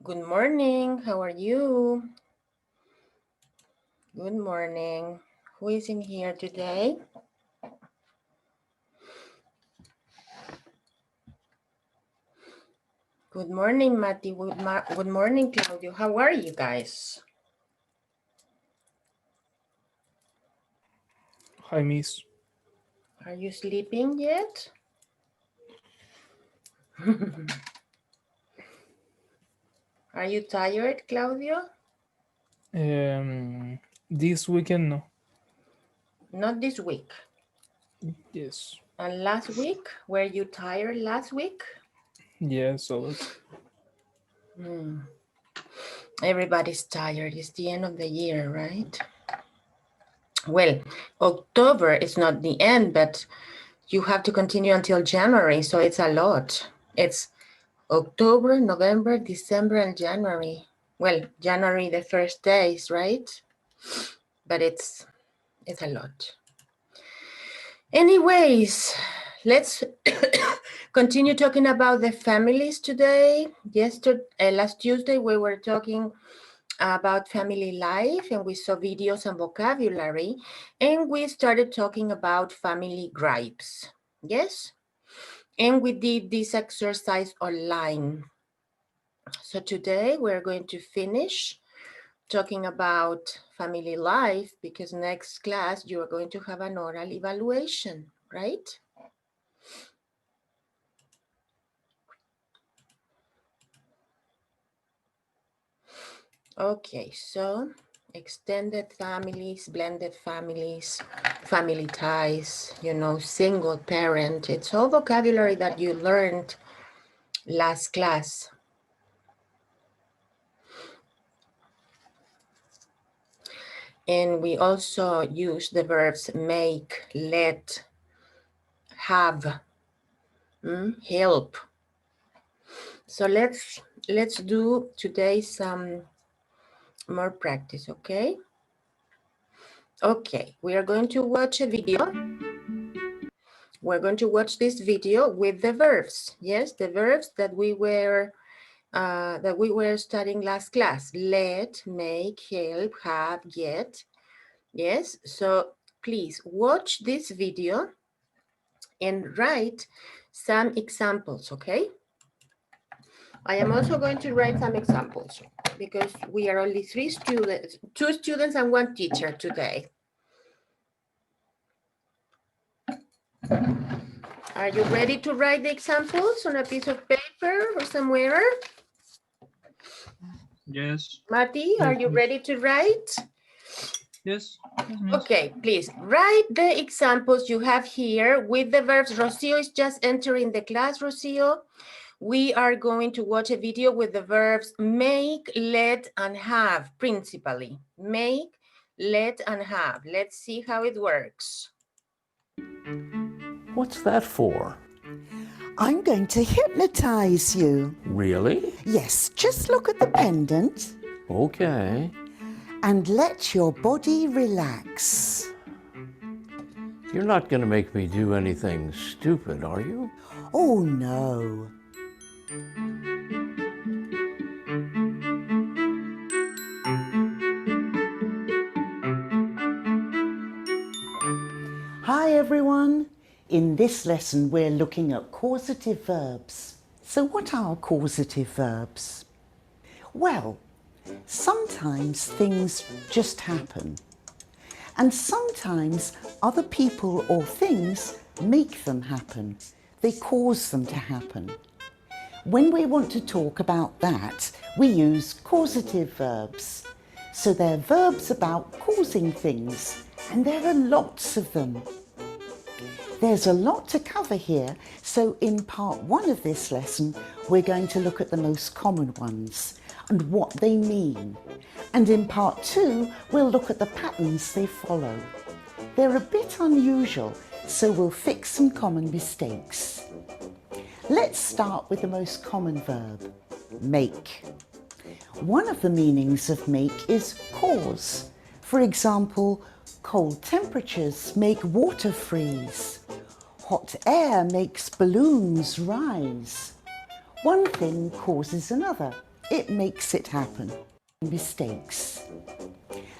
Good morning. How are you? Good morning. Who is in here today? Good morning, Mati. Good morning, Claudio. How are you guys? Hi, Miss. Are you sleeping yet? Are you tired, Claudio? This weekend, no. Not this week. Yes. And last week? Were you tired last week? Yes, a lot. Everybody's tired. It's the end of the year, right? Well, October is not the end, but you have to continue until January, so it's a lot. It's October, November, December, and January. Well, January, the first days, right? But it's a lot. Anyways, let's continue talking about the families today. Last Tuesday, we were talking about family life, and we saw videos and vocabulary, and we started talking about family gripes. Yes? And we did this exercise online. So today we're going to finish talking about family life, because next class you are going to have an oral evaluation, right? Okay, so extended families, blended families, family ties, single parent. It's all vocabulary that you learned last class. And we also use the verbs make, let, have, help. So let's do today some more practice, okay? Okay, we are going to watch a video. We're going to watch this video with the verbs. Yes, the verbs that we were studying last class. Let, make, help, have, get. Yes, so please watch this video and write some examples, okay? I am also going to write some examples because we are only two students and one teacher today. Are you ready to write the examples on a piece of paper or somewhere? Yes. Mati, are you ready to write? Yes. Okay, please write the examples you have here with the verbs. Rocio is just entering the class, Rocio. We are going to watch a video with the verbs make, let, and have, principally. Make, let, and have. Let's see how it works. What's that for? I'm going to hypnotize you. Really? Yes, just look at the pendant. Okay. And let your body relax. You're not going to make me do anything stupid, are you? Oh, no. Hi, everyone. In this lesson, we're looking at causative verbs. So what are causative verbs? Well, sometimes things just happen. And sometimes other people or things make them happen. They cause them to happen. When we want to talk about that, we use causative verbs. So they're verbs about causing things, and there are lots of them. There's a lot to cover here, so in part 1 of this lesson, we're going to look at the most common ones and what they mean. And in part 2, we'll look at the patterns they follow. They're a bit unusual, so we'll fix some common mistakes. Let's start with the most common verb, make. One of the meanings of make is cause. For example, cold temperatures make water freeze. Hot air makes balloons rise. One thing causes another. It makes it happen. Mistakes.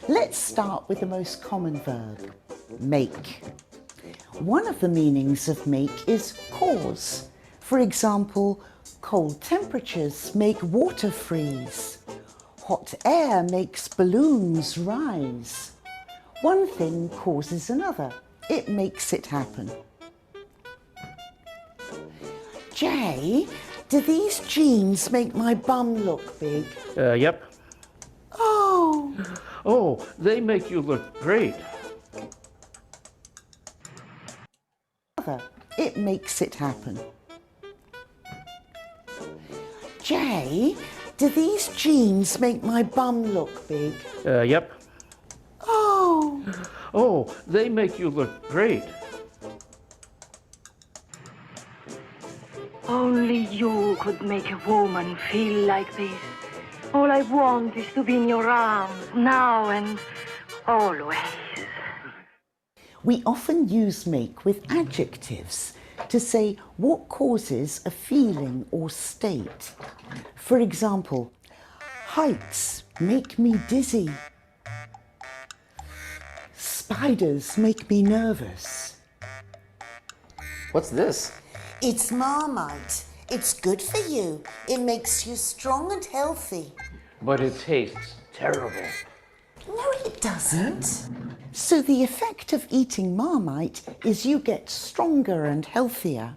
Let's start with the most common verb, make. One of the meanings of make is cause. For example, cold temperatures make water freeze. Hot air makes balloons rise. One thing causes another. It makes it happen. Jay, do these jeans make my bum look big? Yep. Oh, Oh, they make you look great. it makes it happen. Jay, do these jeans make my bum look big? Yep. Oh, Oh, they make you look great. Only you could make a woman feel like this. All I want is to be in your arms, now and always. we often use make with adjectives to say what causes a feeling or state. For example, heights make me dizzy. Spiders make me nervous. What's this? It's Marmite. It's good for you. It makes you strong and healthy. But it tastes terrible. No, it doesn't. So the effect of eating Marmite is you get stronger and healthier.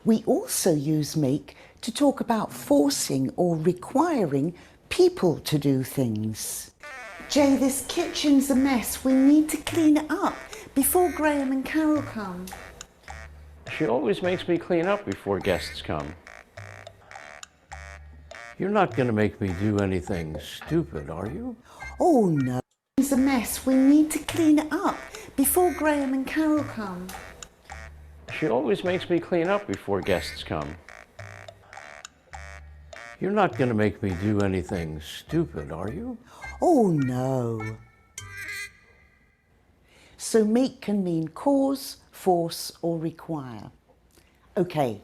We also use make to talk about forcing or requiring people to do things. Jay, this kitchen's a mess. We need to clean it up before Graham and Carol come. She always makes me clean up before guests come. You're not going to make me do anything stupid, are you? Oh no, it's a mess. We need to clean it up before Graham and Carol come. She always makes me clean up before guests come. You're not going to make me do anything stupid, are you? Oh no. So make can mean cause, force or require. Okay,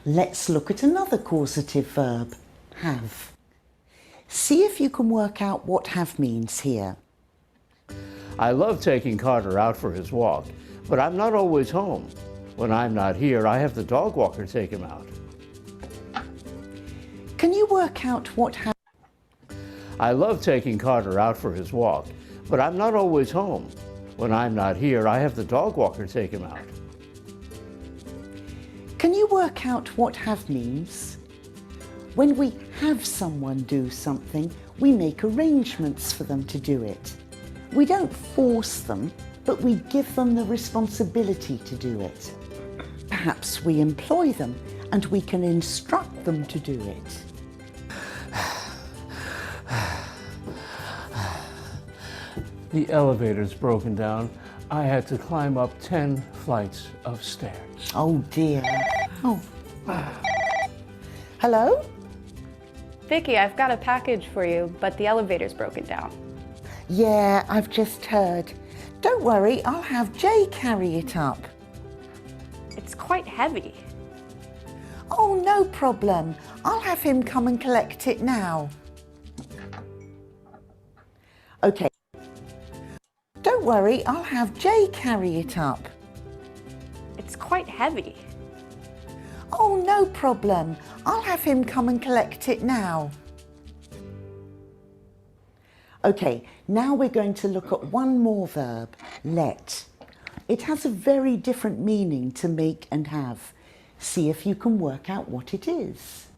let's look at another causative verb, have. See if you can work out what have means here. I love taking Carter out for his walk, but I'm not always home. When I'm not here, I have the dog walker take him out. Can you work out what have? I love taking Carter out for his walk, but I'm not always home. When I'm not here, I have the dog walker take him out. Can you work out what have means? When we have someone do something, we make arrangements for them to do it. We don't force them, but we give them the responsibility to do it. Perhaps we employ them and we can instruct them to do it. The elevator's broken down. I had to climb up 10 flights of stairs. Oh dear. Oh. Hello? Vicky, I've got a package for you, but the elevator's broken down. Yeah, I've just heard. Don't worry, I'll have Jay carry it up. It's quite heavy. Oh, no problem. I'll have him come and collect it now. Okay. Don't worry, I'll have Jay carry it up. It's quite heavy. Oh, no problem. I'll have him come and collect it now. Okay, now we're going to look at one more verb, let. It has a very different meaning to make and have. See if you can work out what it is.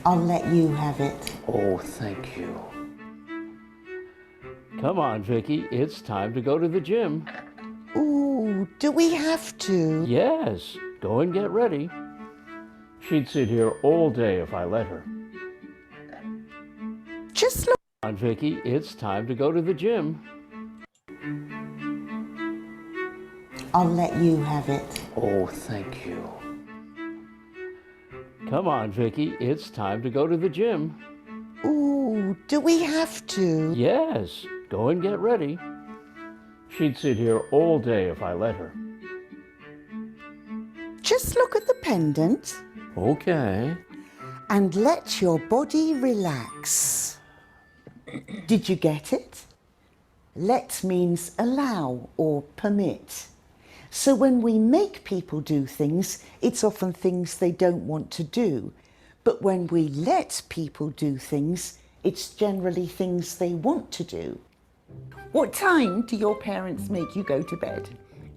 I'll let you have it. Oh, thank you. Come on, Vicky, it's time to go to the gym. Ooh, do we have to? Yes, go and get ready. She'd sit here all day if I let her. Just look. Come on, Vicky, it's time to go to the gym. I'll let you have it. Oh, thank you. Come on, Vicky, it's time to go to the gym. Ooh, do we have to? Yes, go and get ready. She'd sit here all day if I let her. Just look at the pendant Okay. and let your body relax. Did you get it? Let means allow or permit. So when we make people do things, it's often things they don't want to do. But when we let people do things, it's generally things they want to do. What time do your parents make you go to bed?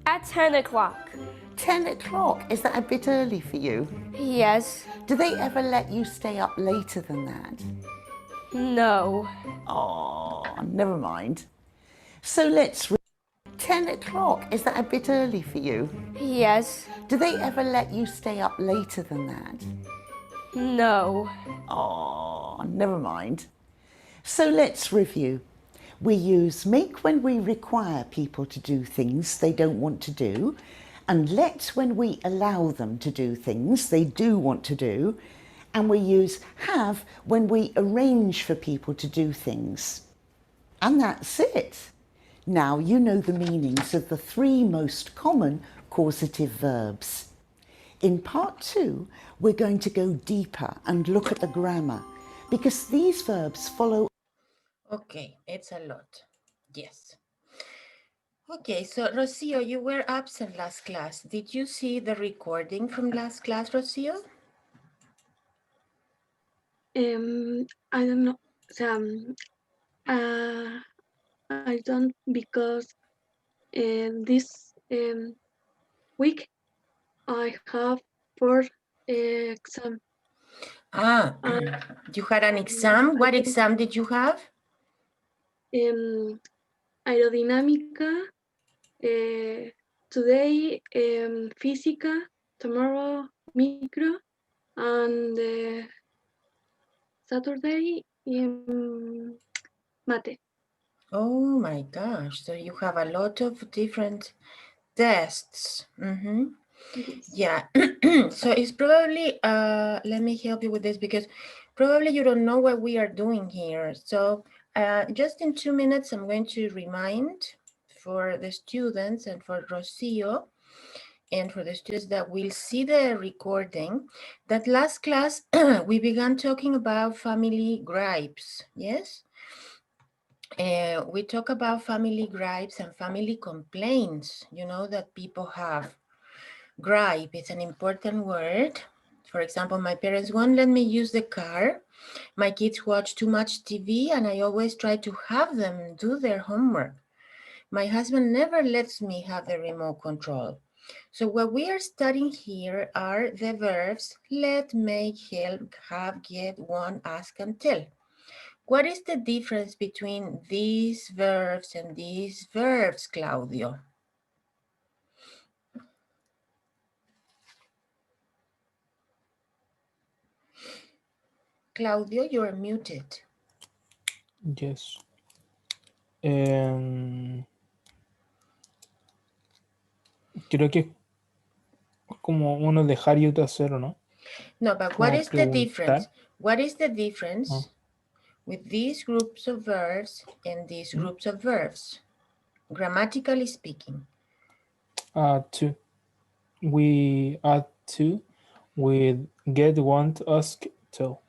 At 10 o'clock. 10 o'clock. Is that a bit early for you? Yes. Do they ever let you stay up later than that? No. Oh, never mind. So let's 10 o'clock. Is that a bit early for you? Yes. Do they ever let you stay up later than that? No. Oh, never mind. So let's review. We use make when we require people to do things they don't want to do, and let when we allow them to do things they do want to do, and we use have when we arrange for people to do things. And that's it. Now you know the meanings of the 3 most common causative verbs. In part 2, we're going to go deeper and look at the grammar, because these verbs follow. Okay, it's a lot. Yes. Okay, so Rocio, you were absent last class. Did you see the recording from last class, Rocio? I don't know. I don't because this week I have 4 exam. Ah, you had an exam. What exam did you have? Aerodinámica. Today física. Tomorrow micro, and Saturday mate. Oh my gosh, so you have a lot of different tests. Yes. Yeah, so it's probably, let me help you with this because probably you don't know what we are doing here. So just in 2 minutes, I'm going to remind for the students and for Rocio and for the students that will see the recording that last class we began talking about family gripes, yes? We talk about family gripes and family complaints, you know, that people have. Gripe is an important word. For example, my parents won't let me use the car. My kids watch too much TV and I always try to have them do their homework. My husband never lets me have the remote control. So what we are studying here are the verbs let, make, help, have, get, want, ask, and tell. What is the difference between these verbs and these verbs, Claudio? Claudio, you're muted. Yes. Creo que es como uno dejar y otro hacer, ¿o no? No, but what Como is the preguntar. difference? What is the difference with these groups of verbs and these groups of verbs, grammatically speaking? To. We add to with get, want, ask, tell.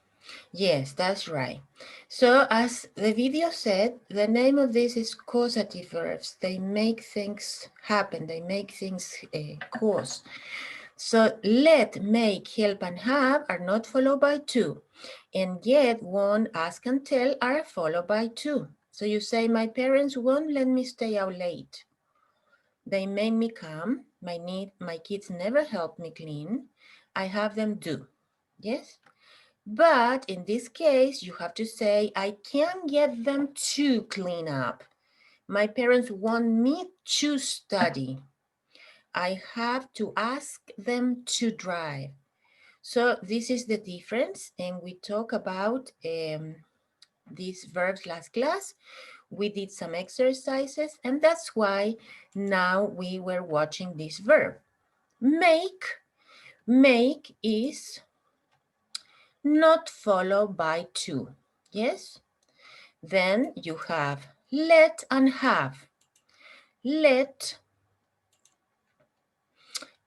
Yes, that's right. So as the video said, the name of this is causative verbs. They make things happen. They make things cause. So let, make, help, and have are not followed by to. And yet, won't, ask, and tell are followed by to. So you say, my parents won't let me stay out late. They make me come. My kids never help me clean. I have them do. Yes? But in this case, you have to say, I can't get them to clean up. My parents want me to study. I have to ask them to drive. So this is the difference. And we talk about these verbs last class. We did some exercises, and that's why now we were watching this verb. Make. Make is not followed by to. Yes? Then you have let and have. Let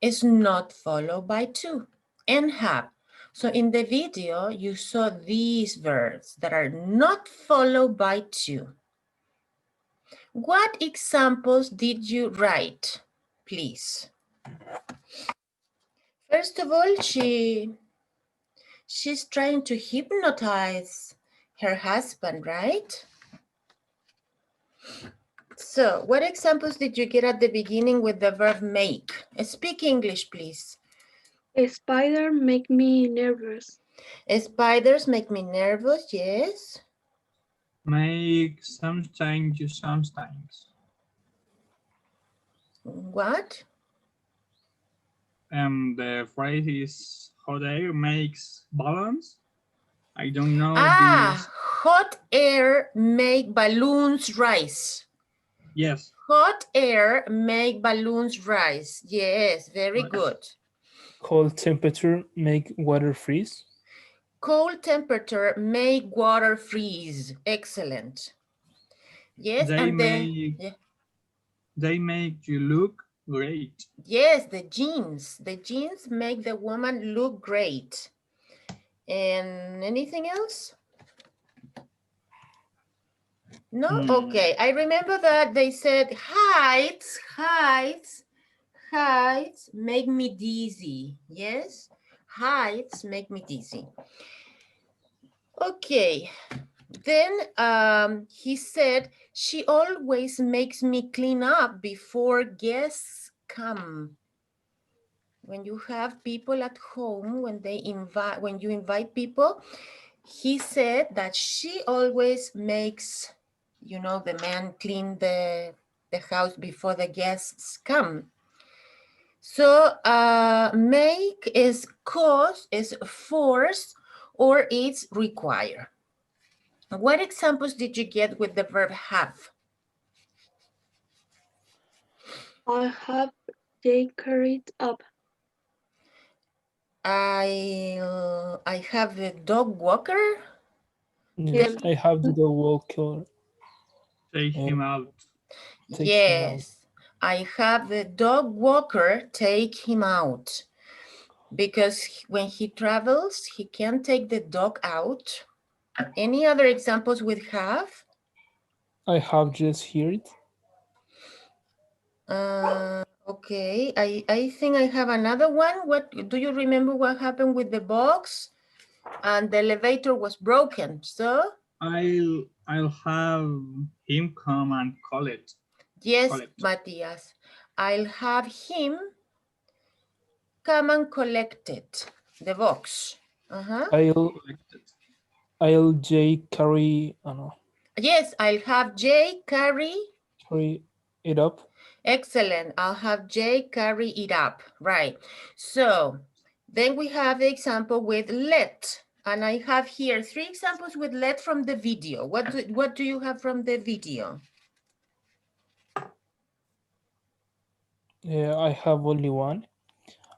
is not followed by to, and have. So in the video, you saw these verbs that are not followed by to. What examples did you write, please? First of all, she's trying to hypnotize her husband, right? So what examples did you get at the beginning with the verb make? Speak English, please. A spider make me nervous. Spiders make me nervous, yes. Make sometimes you sometimes. What? The phrase is hot air makes balloons. I don't know this. Hot air make balloons rise. Yes. Hot air make balloons rise. Yes, very good. Cold temperature make water freeze. Cold temperature make water freeze. Excellent. Yes, They and make, they make you look great. Yes, the jeans. The jeans make the woman look great. And anything else? No? Okay, I remember that they said heights make me dizzy. Yes, heights make me dizzy. Okay, then he said, she always makes me clean up before guests come. When you have people at home, when you invite people, he said that she always makes, you know, the man clean the house before the guests come. So make is cause, is force, or it's require. What examples did you get with the verb have? I have they carried up. I have the dog walker. Yes, I have the dog walker. Take him out. Yes, I have the dog walker take him out. Because when he travels, he can take the dog out. Any other examples with have? I have just heard. Okay, I think I have another one. What do you remember what happened with the box? And the elevator was broken, so? I'll have him come and call it. Yes, Matthias. I'll have him come and collect it, the box. I'll J carry, Yes, I'll have Jay carry it up. Excellent. I'll have Jay carry it up. Right. So then we have the example with let. And I have here 3 examples with let from the video. What do you have from the video? Yeah, I have only one.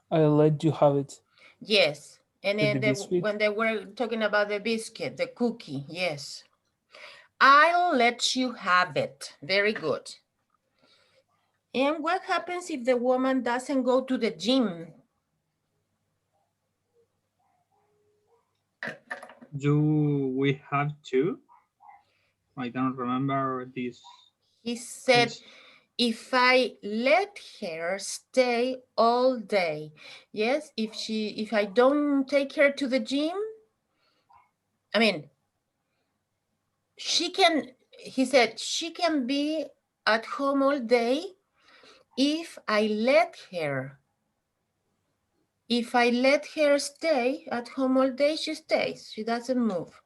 I'll let you have it. Yes. And then the when they were talking about the biscuit, the cookie, yes. I'll let you have it. Very good. And what happens if the woman doesn't go to the gym? Do we have to? I don't remember this. He said, if I let her stay all day. Yes, if I don't take her to the gym, I mean, he said, she can be at home all day if I let her. If I let her stay at home all day, she stays. She doesn't move.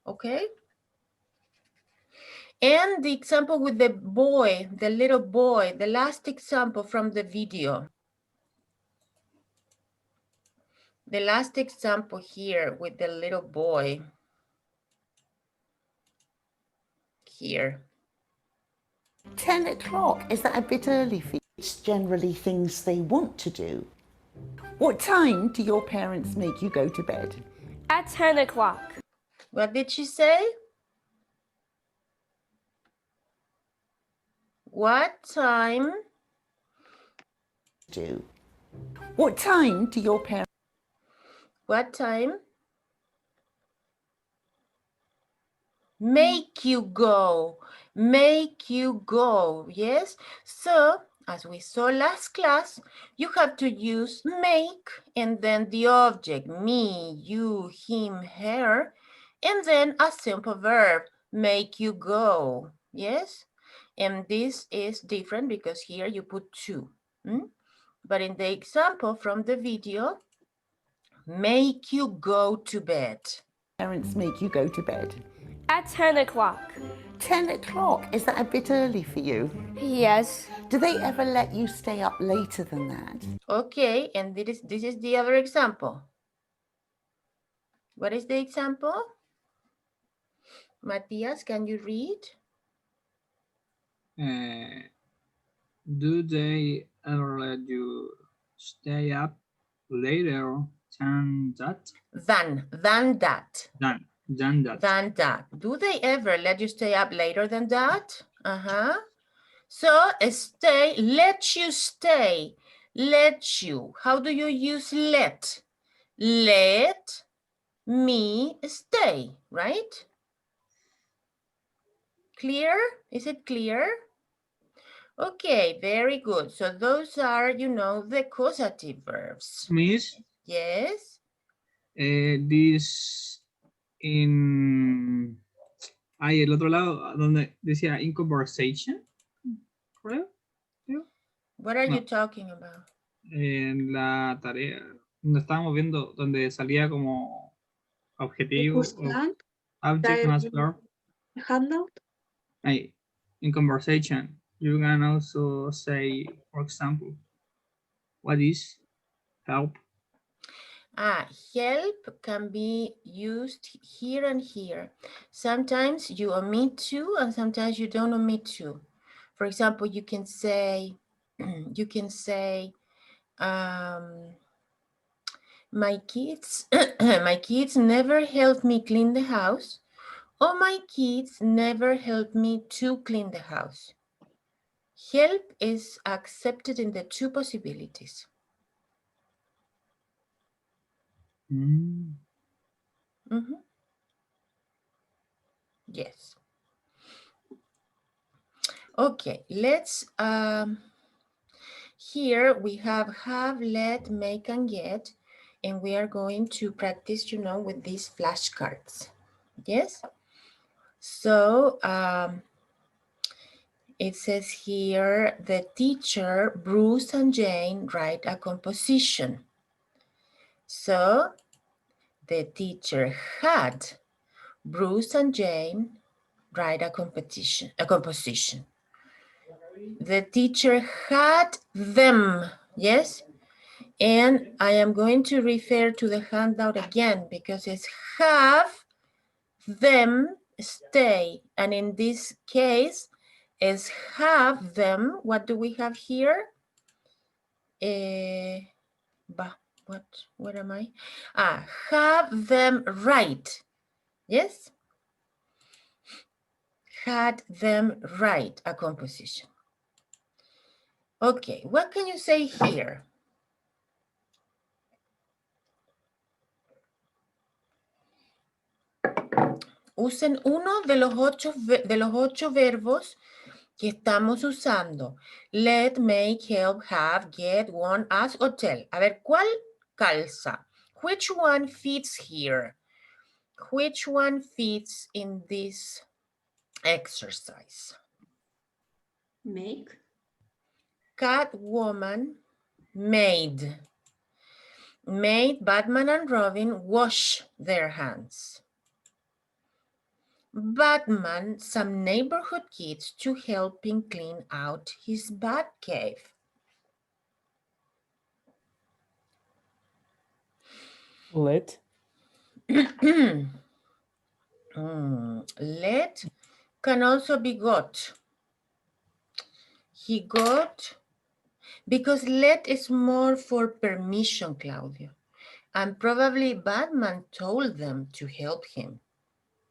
Okay? And the example with the boy, the little boy, the last example from the video. The last example here with the little boy. Here. 10 o'clock, is that a bit early for you? It's generally things they want to do. What time do your parents make you go to bed? At 10 o'clock. What did she say? What time? Do. What time do your parents? What time? Make you go. Make you go. Yes? So, as we saw last class, you have to use make and then the object, me, you, him, her, and then a simple verb, make you go. Yes? And this is different because here you put to. But in the example from the video, make you go to bed. Parents make you go to bed. At 10 o'clock. 10 o'clock, is that a bit early for you? Yes. Do they ever let you stay up later than that? Okay, and this is the other example. What is the example? Matthias, can you read? Do they ever let you stay up later than that? Than that. Than that. Than that. Do they ever let you stay up later than that? So stay, let you stay. Let you. How do you use let? Let me stay, right? Clear? Is it clear? Okay, very good. So those are, you know, the causative verbs. Miss? Yes? This in... Ahí, el otro lado, donde decía in conversation, creo. What are you talking about? En la tarea, donde estábamos viendo, donde salía como objetivo, object más verb. Handout? Ahí, in conversation, you can also say, for example, what is help? Help can be used here and here. Sometimes you omit to and sometimes you don't omit to. For example, you can say, my kids, my kids never helped me clean the house, or my kids never helped me to clean the house. Help is accepted in the two possibilities. Yes. Okay, let's, here we have, let, make, and get, and we are going to practice, you know, with these flashcards. Yes? So, it says here, the teacher, Bruce and Jane write a composition. So, the teacher had Bruce and Jane write a composition. The teacher had them, yes? And I am going to refer to the handout again because it's have them stay. And in this case, is have them. What do we have here? What am I? Have them write. Yes? Had them write a composition. Okay, what can you say here? Usen uno de los ocho verbos que estamos usando. Let, make, help, have, get, want, ask o tell. A ver, ¿cuál calza? Which one fits here? Which one fits in this exercise? Make. Catwoman made. Made Batman and Robin wash their hands. Batman some neighborhood kids to help him clean out his bat cave. Let. Let can also be got. He got, because let is more for permission, Claudio. And probably Batman told them to help him,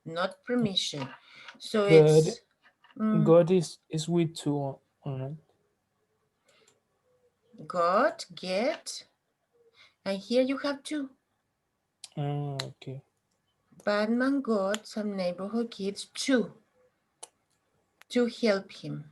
not permission. So Good. it's... God is with two on it. Got, get, and here you have two. Okay. Batman got some neighborhood kids to help him.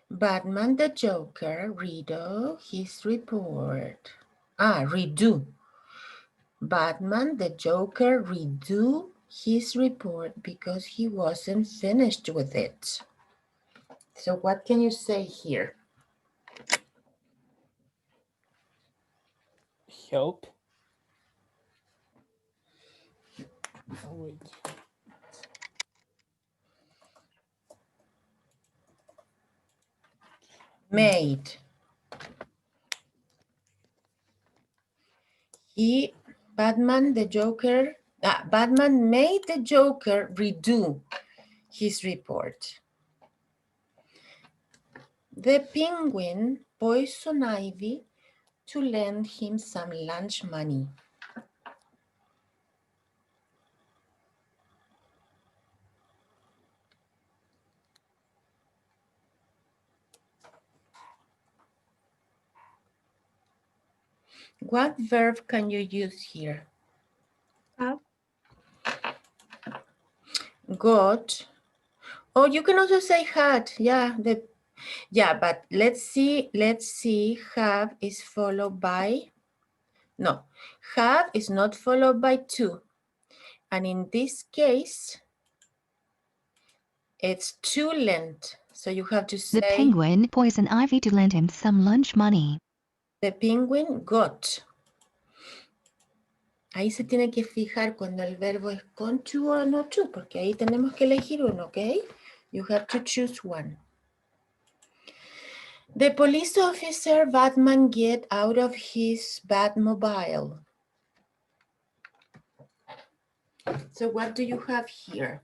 Batman the Joker redo his report. Redo. Batman the Joker redo his report because he wasn't finished with it. So what can you say here? Help. Oh, wait. Made. Batman the Joker, Batman made the Joker redo his report. The Penguin poisoned Ivy to lend him some lunch money. What verb can you use here? Have. Got. Oh, you can also say had. Yeah, but let's see. Have is followed by. No, have is not followed by to. And in this case, it's to lend. So you have to say. The penguin poisoned Ivy to lend him some lunch money. The penguin got. Ahí se tiene que fijar cuando el verbo es con to o no to, porque ahí tenemos que elegir uno, ¿ok? You have to choose one. The police officer Batman get out of his Batmobile. So what do you have here?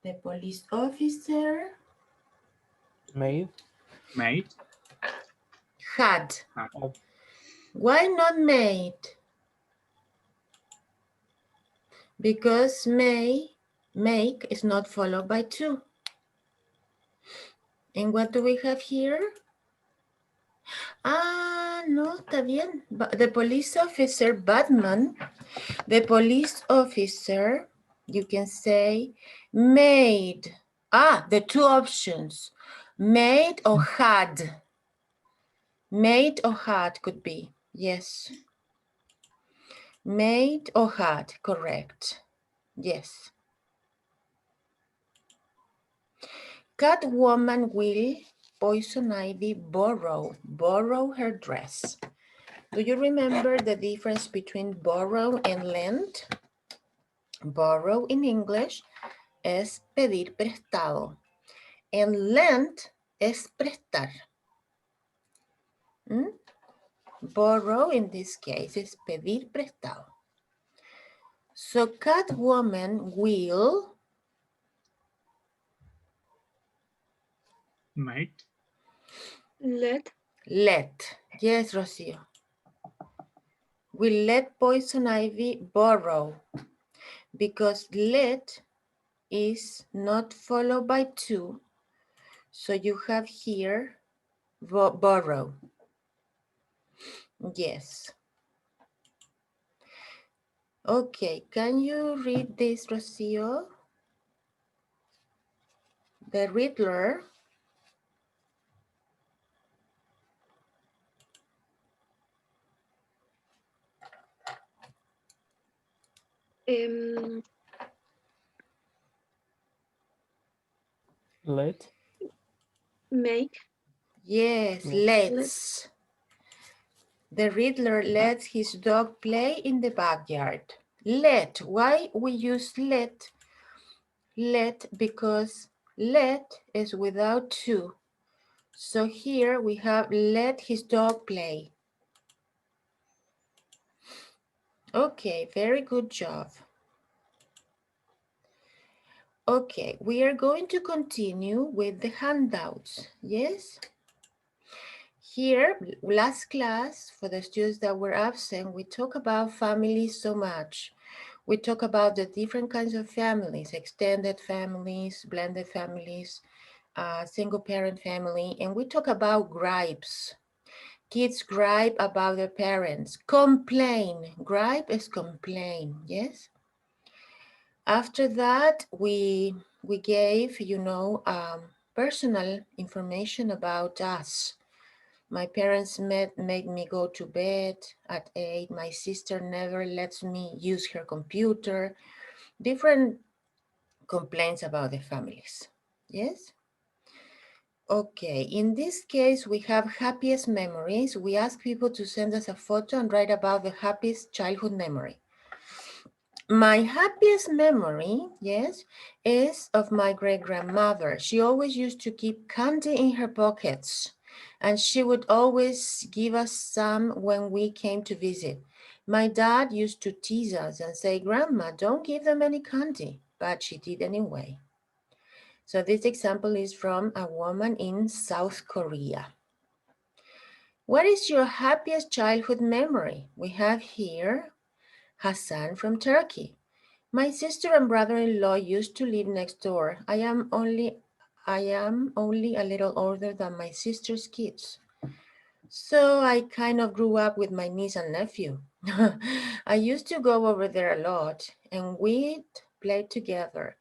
The police officer Made. had. Why not made? Because make is not followed by to. And what do we have here? No, está bien. The police officer, Batman, the police officer, you can say made. The two options, made or had. Made or had could be, yes. Made or had, correct. Yes. Catwoman will poison Ivy borrow her dress. Do you remember the difference between borrow and lend? Borrow in English es pedir prestado. And lend es prestar. Borrow in this case is pedir prestado. So Catwoman will Make. Let. Yes, Rocio. Will let Poison Ivy borrow because let is not followed by to. So you have here borrow. Yes. Okay, can you read this, Rocio? The Riddler. Um, Let. make. Yes, let's. The Riddler lets his dog play in the backyard. Let. Why we use let? Let because let is without to. So here we have let his dog play. Okay, very good job. Okay, we are going to continue with the handouts. Yes? Here, last class, for the students that were absent, we talk about families so much. We talk about the different kinds of families, extended families, blended families, single parent family, and we talk about gripes. Kids gripe about their parents. Complain. Gripe is complain, yes? After that, we gave, personal information about us. My parents made me go to bed at 8. My sister never lets me use her computer. Different complaints about the families. Yes? Okay, in this case, we have happiest memories. We ask people to send us a photo and write about the happiest childhood memory. My happiest memory, yes, is of my great-grandmother. She always used to keep candy in her pockets, and she would always give us some when we came to visit. My dad used to tease us and say, "Grandma, don't give them any candy," but she did anyway. So this example is from a woman in South Korea. What is your happiest childhood memory? We have here Hassan from Turkey. My sister and brother-in-law used to live next door. I am only a little older than my sister's kids. So I kind of grew up with my niece and nephew. I used to go over there a lot and we'd play together.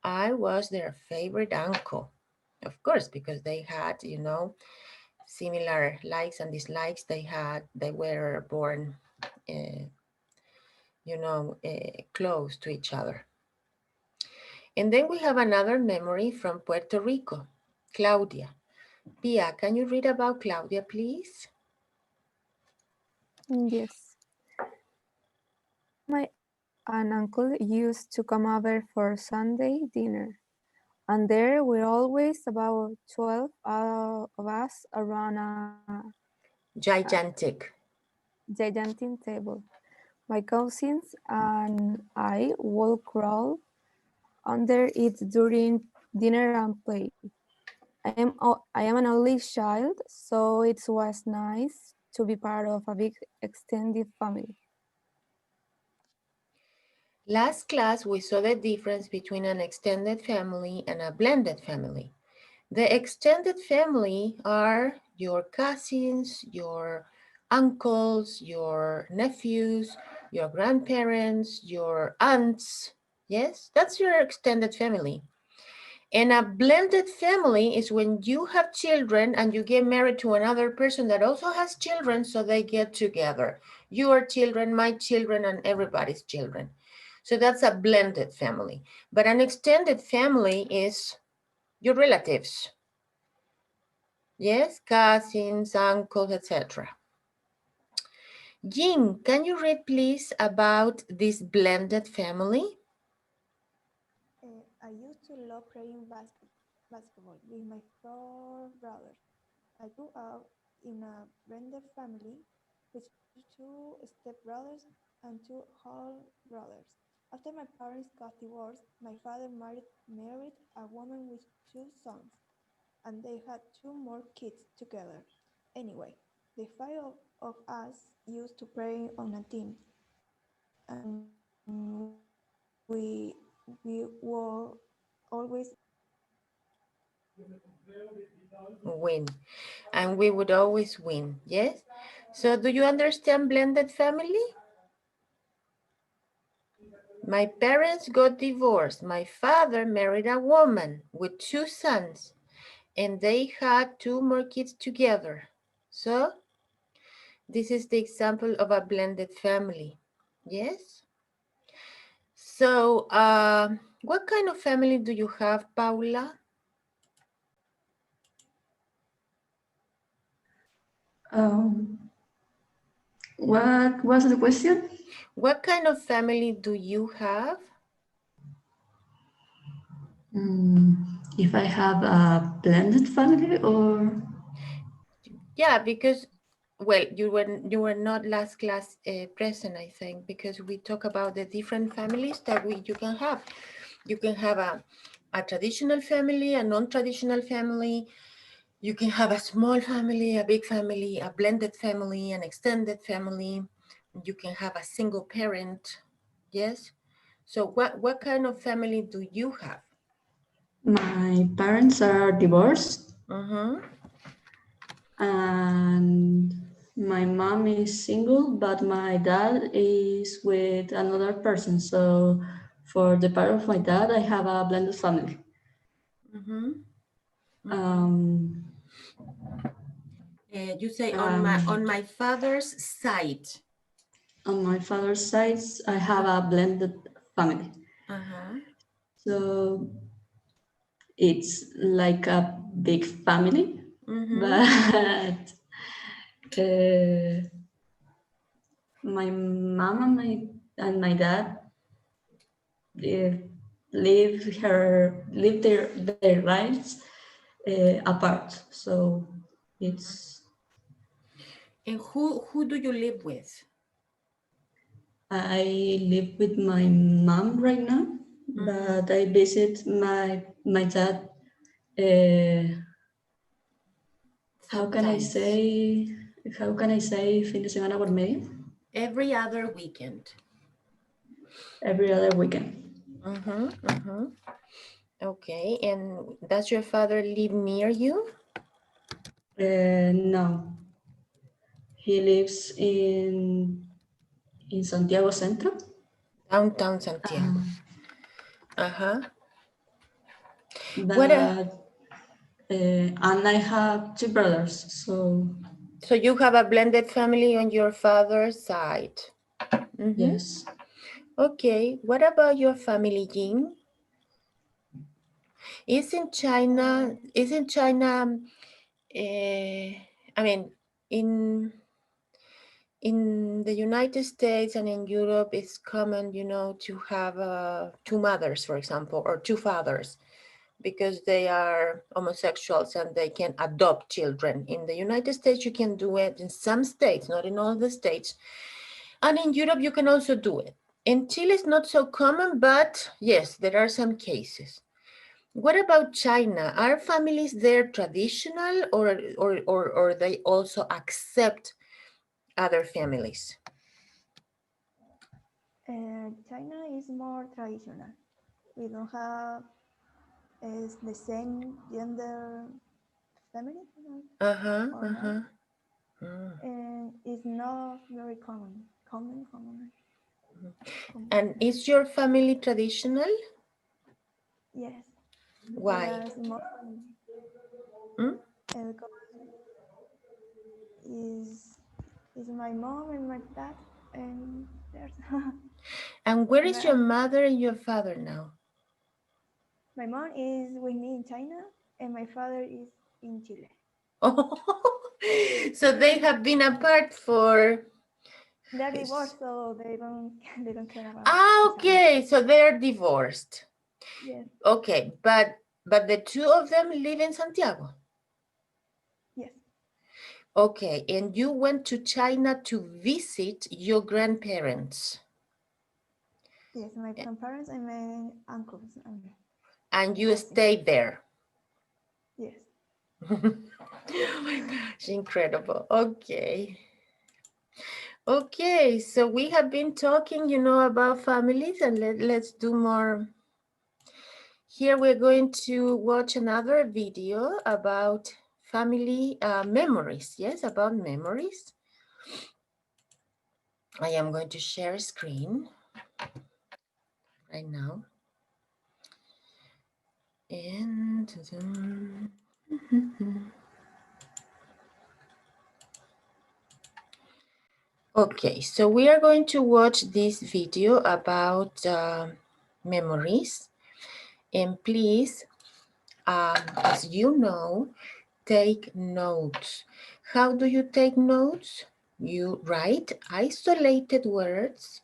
I was their favorite uncle, of course, because they had, similar likes and dislikes. They were born, close to each other. And then we have another memory from Puerto Rico, Claudia. Pia, can you read about Claudia, please? Yes. My an uncle used to come over for Sunday dinner, and there were always about 12 of us around a gigantic table. My cousins and I would crawl under it during dinner and play. I am an only child, so it was nice to be part of a big extended family. Last class, we saw the difference between an extended family and a blended family. The extended family are your cousins, your uncles, your nephews, your grandparents, your aunts. Yes, that's your extended family. And a blended family is when you have children and you get married to another person that also has children, so they get together. Your children, my children, and everybody's children. So that's a blended family. But an extended family is your relatives. Yes, cousins, uncles, etc. Jean, can you read please about this blended family? I used to love playing basketball with my four brothers. I grew up in a blended family with two stepbrothers and two whole brothers. After my parents got divorced, my father married a woman with two sons, and they had two more kids together. Anyway, the five of us used to play on a team, and we were always win. And we would always win, yes? So do you understand blended family? My parents got divorced. My father married a woman with 2 sons, and they had 2 more kids together. So this is the example of a blended family. Yes? So what kind of family do you have, Paula? What was the question? What kind of family do you have? If I have a blended family or... Yeah, because, well, you were not last class present, I think, because we talk about the different families that you can have. You can have a traditional family, a non-traditional family. You can have a small family, a big family, a blended family, an extended family. You can have a single parent. Yes. So what kind of family do you have? My parents are divorced. Mm-hmm. And my mom is single, but my dad is with another person. So for the part of my dad, I have a blended family. Mm-hmm. You say on my father's side. On my father's side, I have a blended family. Uh-huh. So it's like a big family, but my mom and my dad live their lives apart. So it's. And who do you live with? I live with my mom right now, but I visit my dad. How can I say fin de semana por medio? Every other weekend. Every other weekend. Okay, and does your father live near you? No. He lives in Santiago Centro. Downtown Santiago. But and I have 2 brothers, so. So you have a blended family on your father's side. Yes. Okay, what about your family, Jing? Isn't China, I mean, in the United States and in Europe, it's common, to have 2 mothers, for example, or 2 fathers, because they are homosexuals and they can adopt children. In the United States, you can do it in some states, not in all the states. And in Europe, you can also do it. In Chile, it's not so common, but yes, there are some cases. What about China? Are families there traditional or they also accept other families? China is more traditional. We don't have the same gender family. And it's not very common. And is your family traditional? Yes. Why? Yes, is my mom and my dad, and there's. And where is your mother and your father now? My mom is with me in China, and my father is in Chile. Oh, so they have been apart for. They're divorced, so they don't care about. Okay, so they're divorced. Yes. Okay, but the 2 of them live in Santiago. Yes. Okay, and you went to China to visit your grandparents. Yes, my grandparents and my uncles. And you stayed there. Yes. Oh my gosh, incredible. Okay. Okay, so we have been talking, about families, and let's do more. Here we're going to watch another video about family memories. Yes, about memories. I am going to share screen right now. And okay, so we are going to watch this video about memories. And please, as you know, take notes. How do you take notes? You write isolated words,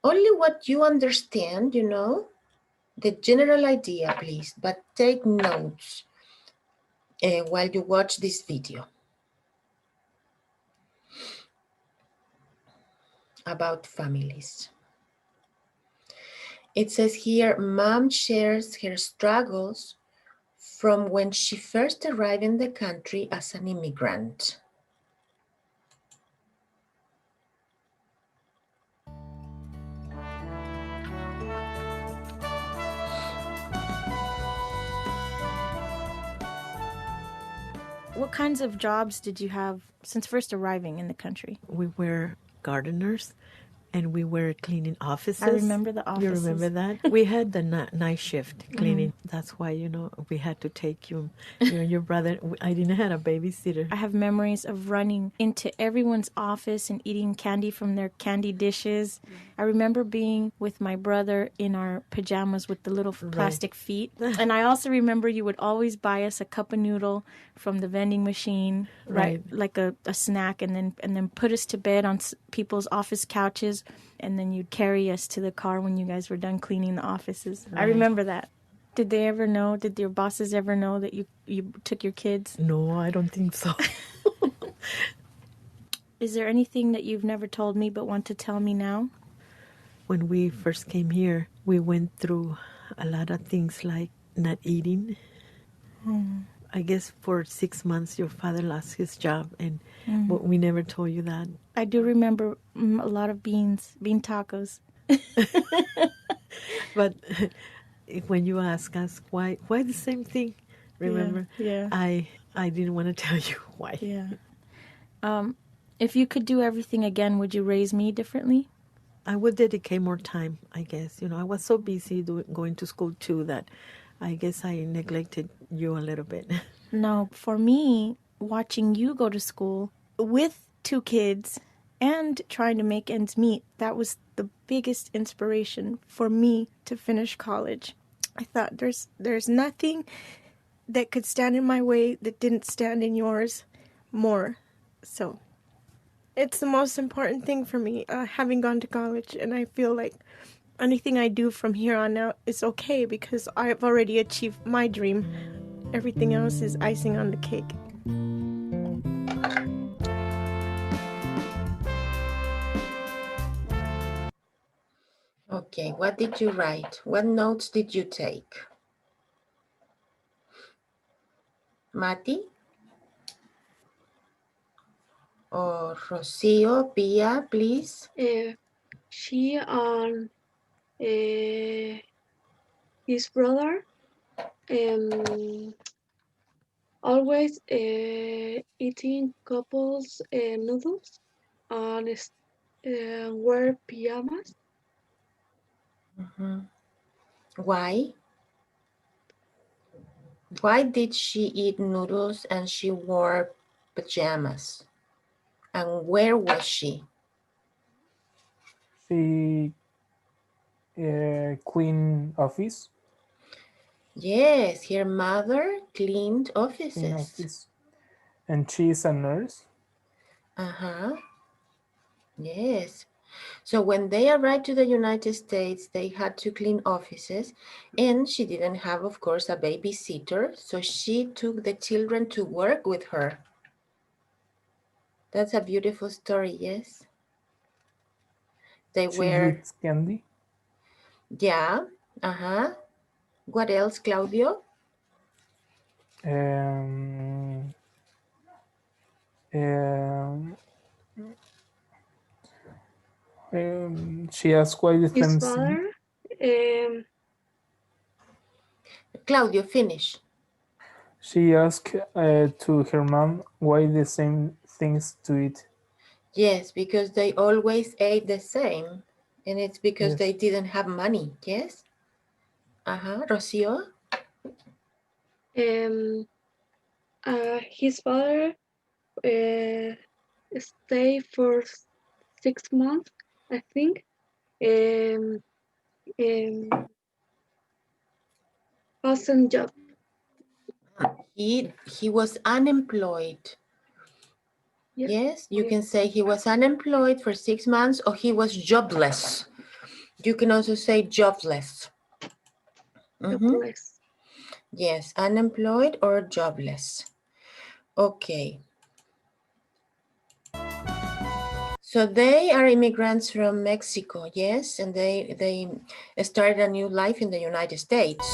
only what you understand, you know, the general idea, please, but take notes while you watch this video about families. It says here, Mom shares her struggles from when she first arrived in the country as an immigrant. What kinds of jobs did you have since first arriving in the country? We were gardeners and we were cleaning offices. I remember the offices. You remember that? We had the night shift cleaning. That's why, you know, we had to take you and your brother. I didn't have a babysitter. I have memories of running into everyone's office and eating candy from their candy dishes. I remember being with my brother in our pajamas with the little plastic feet. And I also remember you would always buy us a cup of noodle from the vending machine, right? Like a snack, and then put us to bed on people's office couches. And then you'd carry us to the car when you guys were done cleaning the offices. I remember that. Did they ever know? Did your bosses ever know that you took your kids? No, I don't think so. Is there anything that you've never told me but want to tell me now? When we first came here, we went through a lot of things like not eating. I guess for 6 months your father lost his job, and but we never told you that. I do remember a lot of bean tacos. But when you ask us why the same thing, remember? Yeah. I didn't want to tell you why. Yeah. If you could do everything again, would you raise me differently? I would dedicate more time, I guess. You know, I was so busy going to school too that I guess I neglected you a little bit. No, for me, watching you go to school with 2 kids and trying to make ends meet, that was the biggest inspiration for me to finish college. I thought there's nothing that could stand in my way that didn't stand in yours more. So it's the most important thing for me, having gone to college, and I feel like anything I do from here on out is okay because I've already achieved my dream. Everything else is icing on the cake. Okay, what did you write? What notes did you take? Mati? Or Rocio, Pia, please? She and his brother always eating couples noodles and wear pajamas. Why? Why did she eat noodles and she wore pajamas? And where was she? She clean office. Yes, her mother cleaned offices. Clean office. And she's a nurse. Yes. So when they arrived to the United States, they had to clean offices, and she didn't have, of course, a babysitter, so she took the children to work with her. That's a beautiful story, yes? They she were... eats candy. Yeah, What else, Claudio? She asked why the His same father Claudio, finish. She asked to her mom why the same things to eat. Yes, because they always ate the same. And it's because Yes. they didn't have money. Yes? Rocío? His father stayed for 6 months, I think. Wasn't job. He was unemployed. Yes, you can say he was unemployed for 6 months or he was jobless. You can also say jobless. Jobless. Yes, unemployed or jobless. Okay. So they are immigrants from Mexico, yes, and they started a new life in the United States.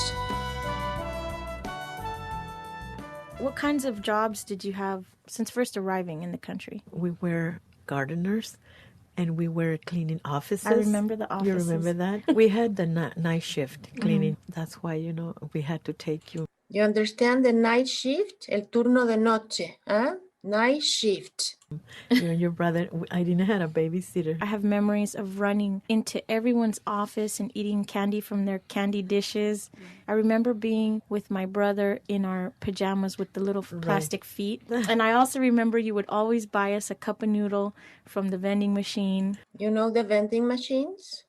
What kinds of jobs did you have since first arriving in the country? We were gardeners and we were cleaning offices. I remember the You remember offices. that? We had the night shift cleaning. That's why, we had to take you. You understand the night shift? El turno de noche, huh? Night shift. You and your brother, I didn't have a babysitter. I have memories of running into everyone's office and eating candy from their candy dishes. I remember being with my brother in our pajamas with the little plastic feet. And I also remember you would always buy us a cup of noodle from the vending machine. You know the vending machines?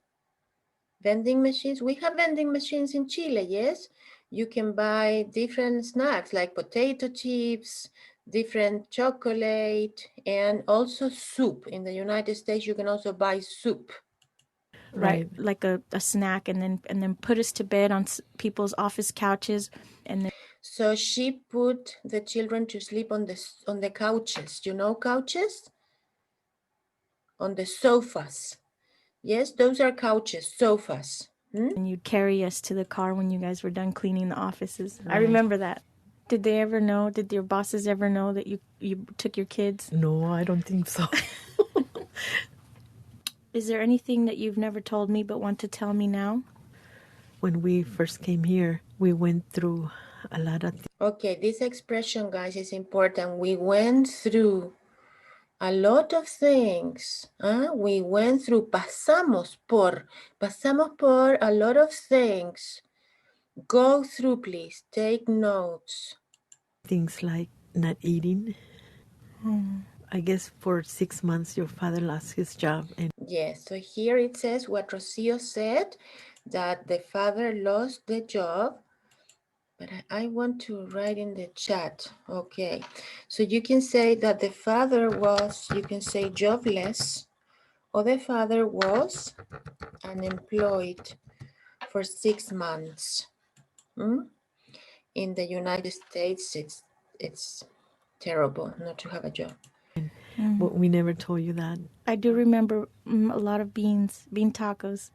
Vending machines? We have vending machines in Chile, yes? You can buy different snacks like potato chips, different chocolate, and also soup. In the United States, you can also buy soup. Right, like a snack, and then put us to bed on people's office couches, and then. So she put the children to sleep on the couches. You know couches? On the sofas. Yes, those are couches, sofas. And you'd carry us to the car when you guys were done cleaning the offices. Right. I remember that. Did they ever know? Did your bosses ever know that you took your kids? No, I don't think so. Is there anything that you've never told me but want to tell me now? When we first came here, we went through a lot of things. Okay, this expression, guys, is important. We went through a lot of things. We went through, pasamos por a lot of things. Go through, please. Take notes. Things like not eating. I guess for 6 months your father lost his job. And yes, so here it says what Rocio said, that the father lost the job. But I want to write in the chat. Okay, so you can say that the father was, you can say jobless, or the father was unemployed for 6 months. In the United States, it's terrible not to have a job. But we never told you that. I do remember a lot of bean tacos.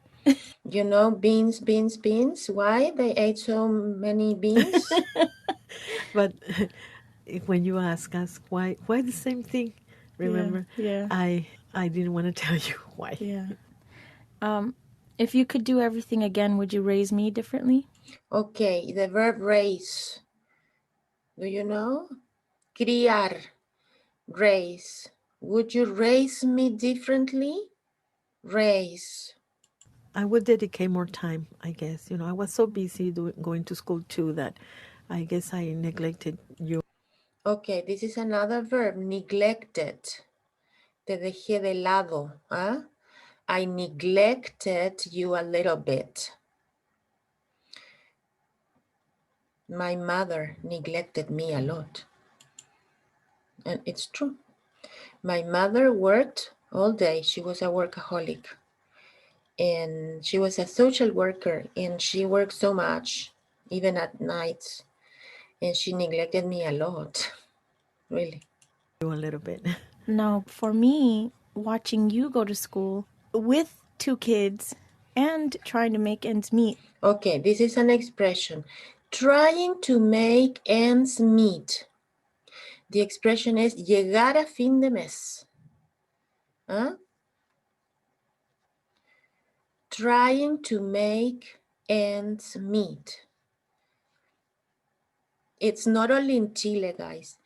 You know, beans. Why they ate so many beans? But when you ask us why the same thing, remember? Yeah. I didn't want to tell you why. Yeah. If you could do everything again, would you raise me differently? Okay, the verb raise. Do you know? Criar, raise. Would you raise me differently? Raise. I would dedicate more time, I guess. I was so busy going to school too that I guess I neglected you. Okay, this is another verb, neglected. Te dejé de lado. I neglected you a little bit. My mother neglected me a lot. And it's true. My mother worked all day. She was a workaholic. And she was a social worker, and she worked so much, even at night. And she neglected me a lot, really. A little bit. No, for me, watching you go to school with 2 kids and trying to make ends meet. Okay, this is an expression. Trying to make ends meet. The expression is llegar a fin de mes. Trying to make ends meet. It's not only in Chile, guys.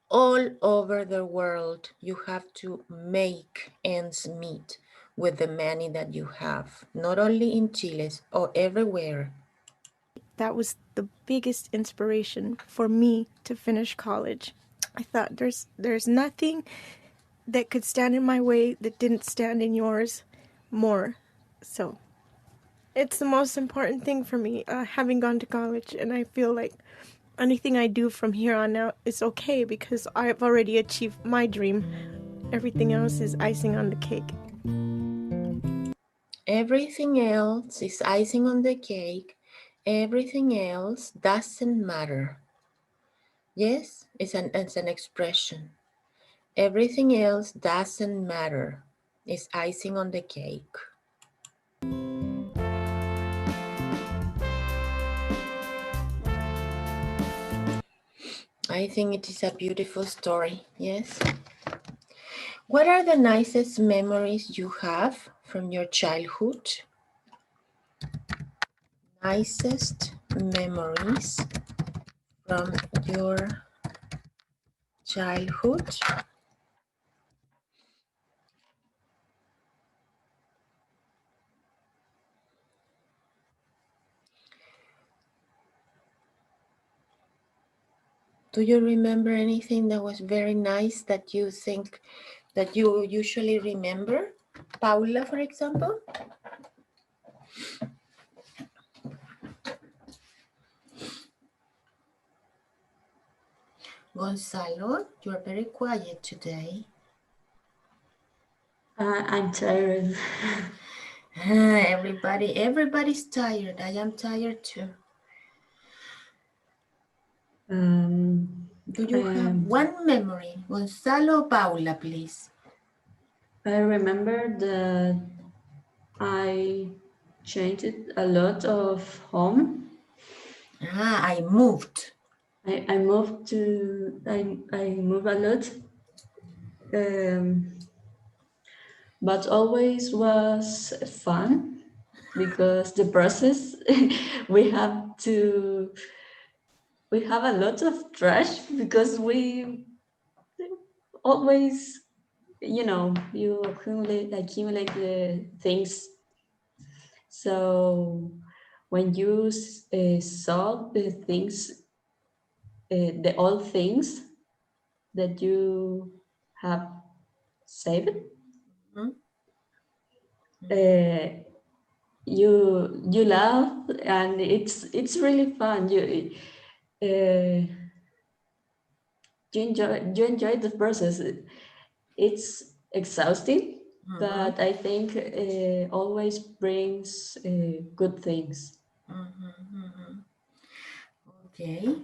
all over the world, you have to make ends meet with the money that you have, not only in Chile or everywhere. That was the biggest inspiration for me to finish college. I thought there's nothing that could stand in my way that didn't stand in yours more. So it's the most important thing for me, having gone to college, and I feel like anything I do from here on out is okay because I've already achieved my dream. Everything else is icing on the cake. Everything else is icing on the cake. Everything else doesn't matter. Yes, it's an expression. Everything else doesn't matter. It's icing on the cake. I think it is a beautiful story, yes? What are the nicest memories you have from your childhood? Nicest memories from your childhood? Do you remember anything that was very nice that you think that you usually remember? Paula, for example? Gonzalo, you're very quiet today. I'm tired. Everybody's tired. I am tired too. Do you have one memory? Gonzalo, Paula, please. I remember that I changed a lot of home. I moved. I moved I moved a lot. But always was fun because the process we have a lot of trash because we always, you accumulate the things. So when you saw the things, the old things that you have saved, you laugh, and it's really fun. You enjoy the process. It's exhausting, but I think always brings good things. Okay.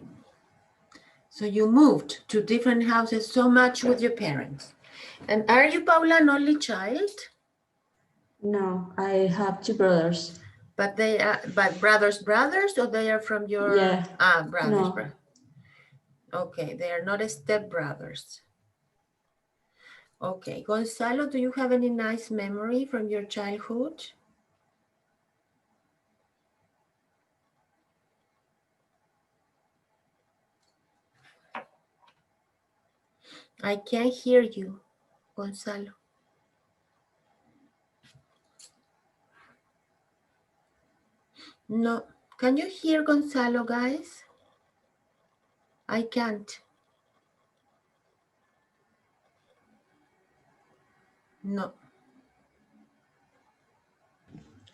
So you moved to different houses so much with your parents. And are you, Paula, an only child? No, I have two brothers. But they are, brothers, or they are from your brothers? No. Okay, they are not step brothers. Okay, Gonzalo, do you have any nice memory from your childhood? I can't hear you, Gonzalo. No, can you hear Gonzalo, guys? I can't. No.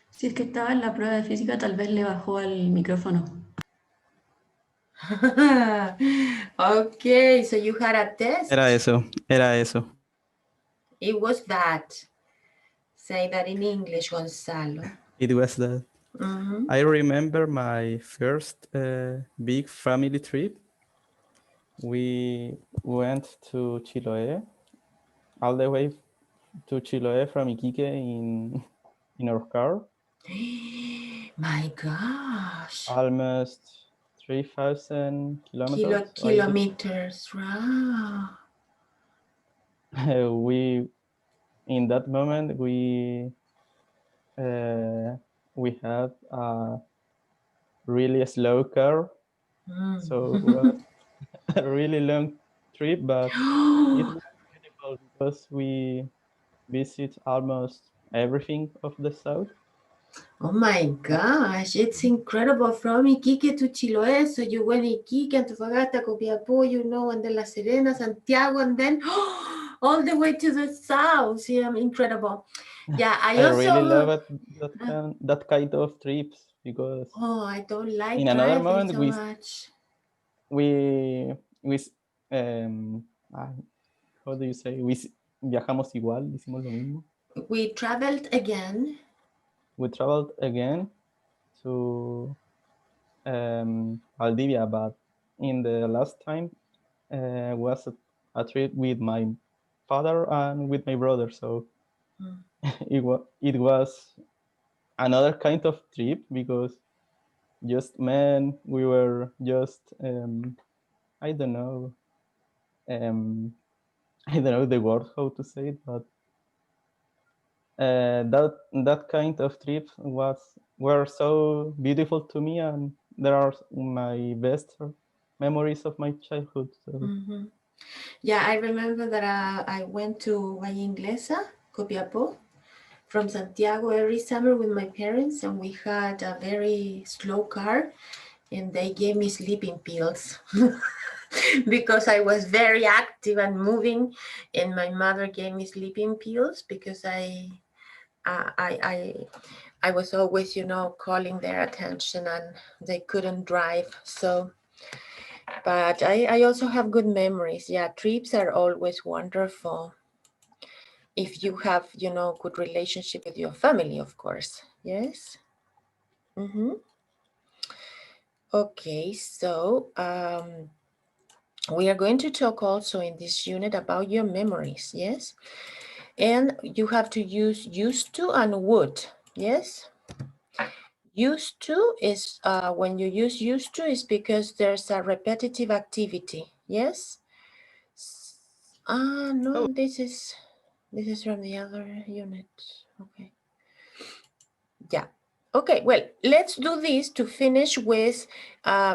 Si es que estaba en la prueba de física, tal vez le bajó al micrófono. Okay, so you had a test? Era eso. It was that. Say that in English, Gonzalo. It was that. I remember my first big family trip. We went to Chiloé, all the way to Chiloé from Iquique in our car. My gosh. Almost 3,000 kilometers. Kilometers, wow. In that moment, we had a really slow car. So it was a really long trip, but it was beautiful because we visit almost everything of the south. Oh my gosh, it's incredible. From Iquique to Chiloé, so you went Iquique, Antofagasta, Copiapó, you know, and then La Serena, Santiago, and then all the way to the south. Yeah, incredible. Yeah, I also really love it, that kind of trips because oh, I don't like in another driving moment so much. we ah, how do you say? Viajamos igual, hicimos lo mismo. We traveled again. We traveled again to Valdivia, but in the last time was a trip with my father and with my brother. So it was another kind of trip because just we were just I don't know I don't know the word how to say it, but that kind of trip were so beautiful to me, and there are my best memories of my childhood. So. Yeah, I remember that I went to Valle Inglesa, Copiapó, from Santiago every summer with my parents, and we had a very slow car, and they gave me sleeping pills because I was very active and moving, and my mother gave me sleeping pills because I was always, you know, calling their attention, and they couldn't drive. So, but I also have good memories. Yeah, trips are always wonderful if you have, you know, good relationship with your family, of course. Yes. Okay, so we are going to talk also in this unit about your memories. Yes, and you have to use used to and would. Yes. Used to is when you use used to is because there's a repetitive activity. Yes. No, this is from the other unit. Okay. Yeah. Okay, well, let's do this to finish with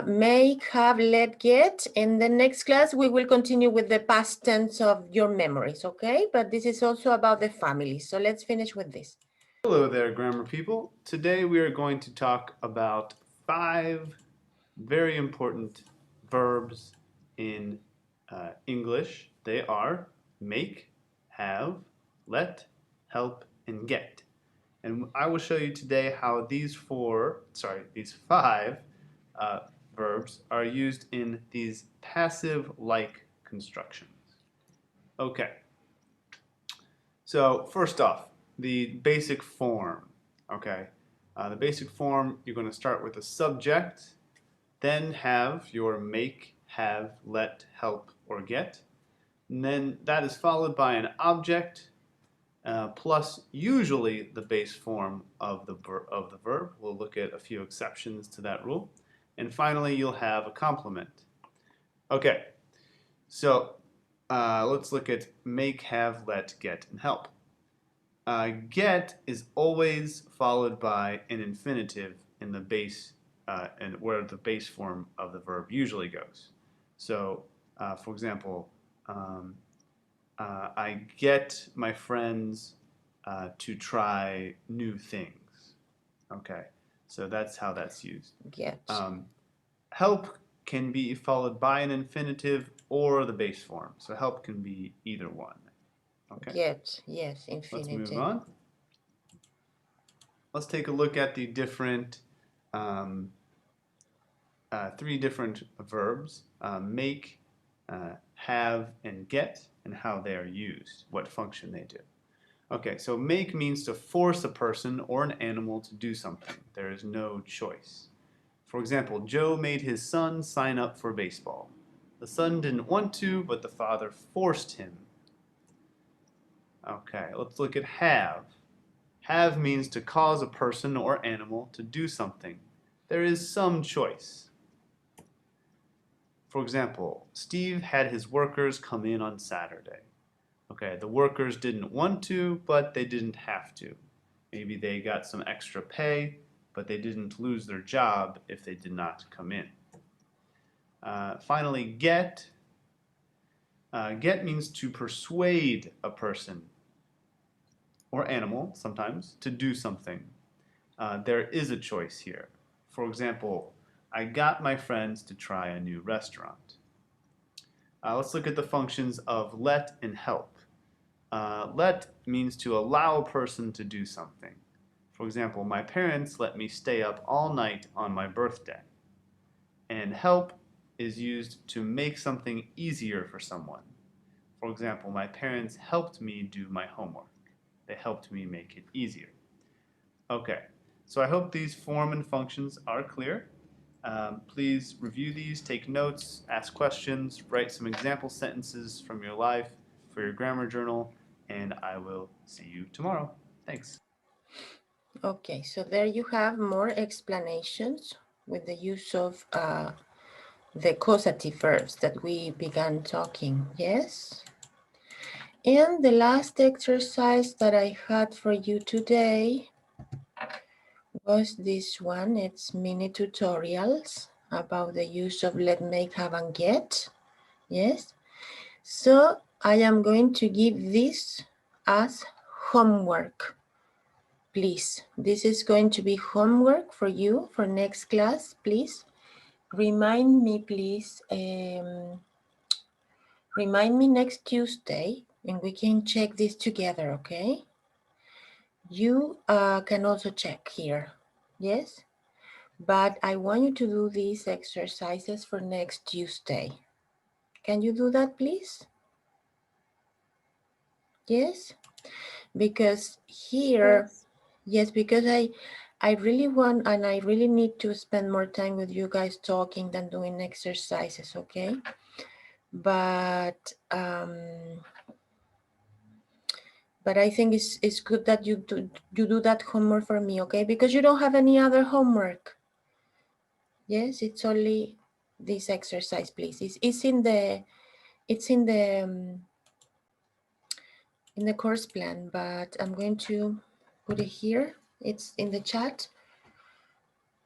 make, have, let, get. In the next class, we will continue with the past tense of your memories, okay? But this is also about the family. So let's finish with this. Hello there, grammar people. Today we are going to talk about 5 very important verbs in English. They are make, have, let, help, and get. And I will show you today how these 5 verbs are used in these passive-like constructions. Okay. So first off, the basic form, okay? The basic form, you're going to start with a subject, then have your make, have, let, help, or get. And then that is followed by an object, plus usually the base form of the verb. We'll look at a few exceptions to that rule. And finally, you'll have a complement. Okay, so let's look at make, have, let, get, and help. Get is always followed by an infinitive in the base, and where the base form of the verb usually goes. So, for example, I get my friends to try new things. Okay, so that's how that's used. Get. Help can be followed by an infinitive or the base form. So help can be either one. Okay. Get, yes, infinitive. Let's move on. Let's take a look at the different 3 different verbs, make, have, and get, and how they are used, what function they do. Okay, so make means to force a person or an animal to do something. There is no choice. For example, Joe made his son sign up for baseball. The son didn't want to, but the father forced him. Okay, let's look at have. Have means to cause a person or animal to do something. There is some choice. For example, Steve had his workers come in on Saturday. Okay, the workers didn't want to, but they didn't have to. Maybe they got some extra pay, but they didn't lose their job if they did not come in. Finally, get. Get means to persuade a person or animal, sometimes, to do something. There is a choice here. For example, I got my friends to try a new restaurant. Let's look at the functions of let and help. Let means to allow a person to do something. For example, my parents let me stay up all night on my birthday. And help is used to make something easier for someone. For example, my parents helped me do my homework. They helped me make it easier. Okay, so I hope these form and functions are clear. Please review these, take notes, ask questions, write some example sentences from your life for your grammar journal, and I will see you tomorrow. Thanks. Okay, so there you have more explanations with the use of the causative verbs that we began talking, yes? And the last exercise that I had for you today was this one. It's mini tutorials about the use of let, make, have, and get, yes? So I am going to give this as homework. Please, this is going to be homework for you for next class, please. Remind me, please, remind me next Tuesday and we can check this together, okay? You can also check here, yes? But I want you to do these exercises for next Tuesday. Can you do that, please? Yes? Because here, yes, because I really want and I really need to spend more time with you guys talking than doing exercises, okay? But I think it's good that you do that homework for me, okay? Because you don't have any other homework. Yes, it's only this exercise, please. It's in the course plan, but I'm going to put it here. It's in the chat.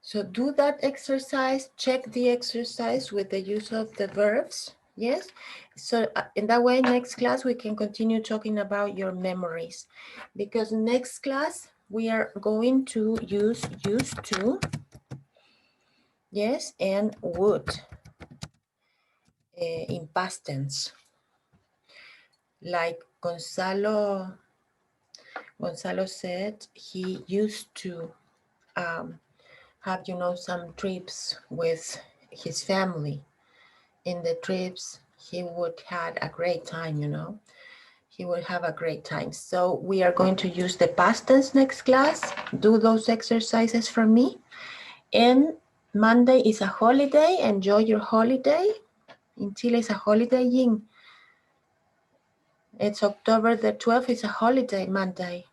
So do that exercise, check the exercise with the use of the verbs, yes? So in that way, next class, we can continue talking about your memories. Because next class, we are going to use used to, yes, and would in past tense. Like Gonzalo said, he used to have, some trips with his family. In the trips, he would had a great time, He would have a great time. So we are going to use the past tense next class. Do those exercises for me. And Monday is a holiday. Enjoy your holiday. In Chile, it's a holiday. It's October the 12th. It's a holiday, Monday.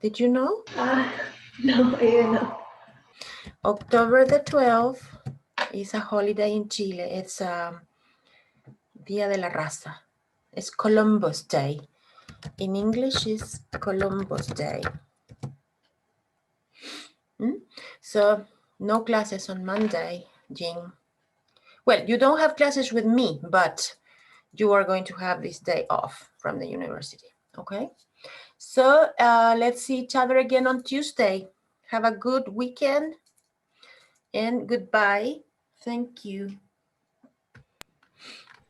Did you know? No, I didn't know. October the 12th is a holiday in Chile. It's Día de la Raza. It's Columbus Day. In English, it's Columbus Day. So, no classes on Monday, Jing. Well, you don't have classes with me, but you are going to have this day off from the university, okay? So, let's see each other again on Tuesday. Have a good weekend and goodbye. Thank you.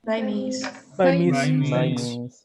Bye, Miss. Bye, Miss. Bye, Thanks. Miss.